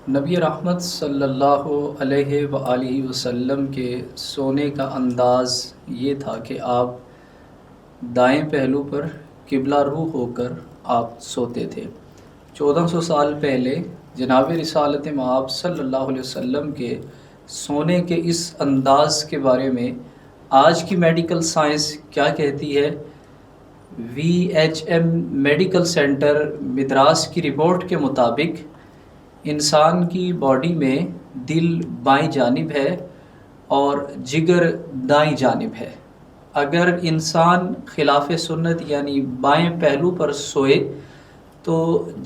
نبی رحمت صلی اللہ علیہ وآلہ وسلم کے سونے کا انداز یہ تھا کہ آپ دائیں پہلو پر قبلہ رو ہو کر آپ سوتے تھے۔ 1400 سال پہلے جناب رسالت مآب صلی اللہ علیہ وسلم کے سونے کے اس انداز کے بارے میں آج کی میڈیکل سائنس کیا کہتی ہے؟ VHM میڈیکل سینٹر مدراس کی رپورٹ کے مطابق انسان کی باڈی میں دل بائیں جانب ہے اور جگر دائیں جانب ہے۔ اگر انسان خلاف سنت یعنی بائیں پہلو پر سوئے تو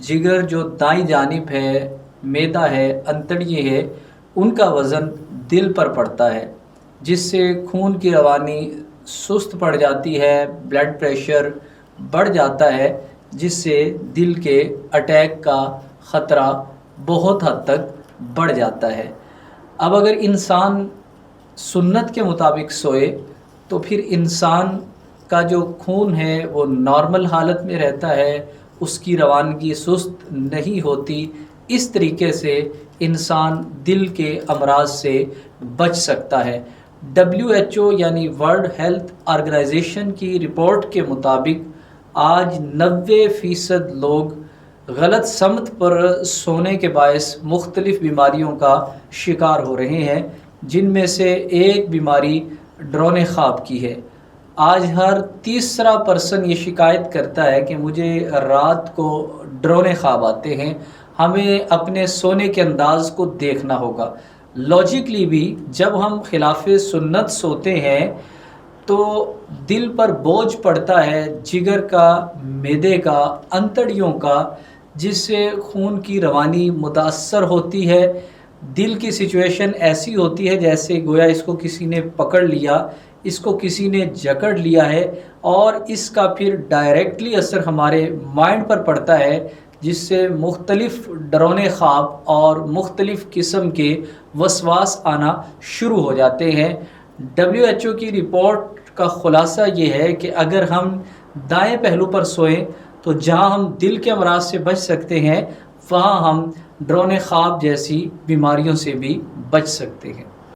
جگر جو دائیں جانب ہے، معدہ ہے، انتڑیے ہے، ان کا وزن دل پر پڑتا ہے، جس سے خون کی روانی سست پڑ جاتی ہے، بلڈ پریشر بڑھ جاتا ہے، جس سے دل کے اٹیک کا خطرہ بہت حد تک بڑھ جاتا ہے۔ اب اگر انسان سنت کے مطابق سوئے تو پھر انسان کا جو خون ہے وہ نارمل حالت میں رہتا ہے، اس کی روانگی سست نہیں ہوتی۔ اس طریقے سے انسان دل کے امراض سے بچ سکتا ہے۔ WHO یعنی ورلڈ ہیلتھ آرگنائزیشن کی رپورٹ کے مطابق آج 90% لوگ غلط سمت پر سونے کے باعث مختلف بیماریوں کا شکار ہو رہے ہیں، جن میں سے ایک بیماری ڈرون خواب کی ہے۔ آج ہر تیسرا پرسن یہ شکایت کرتا ہے کہ مجھے رات کو ڈرون خواب آتے ہیں۔ ہمیں اپنے سونے کے انداز کو دیکھنا ہوگا۔ لاجیکلی بھی جب ہم خلاف سنت سوتے ہیں تو دل پر بوجھ پڑتا ہے، جگر کا، معدے کا، انتڑیوں کا، جس سے خون کی روانی متاثر ہوتی ہے۔ دل کی سچویشن ایسی ہوتی ہے جیسے گویا اس کو کسی نے پکڑ لیا، اس کو کسی نے جکڑ لیا ہے، اور اس کا پھر ڈائریکٹلی اثر ہمارے مائنڈ پر پڑتا ہے، جس سے مختلف ڈرونے خواب اور مختلف قسم کے وسواس آنا شروع ہو جاتے ہیں۔ WHO کی رپورٹ کا خلاصہ یہ ہے کہ اگر ہم دائیں پہلو پر سوئیں تو جہاں ہم دل کے امراض سے بچ سکتے ہیں، وہاں ہم ڈرون خواب جیسی بیماریوں سے بھی بچ سکتے ہیں۔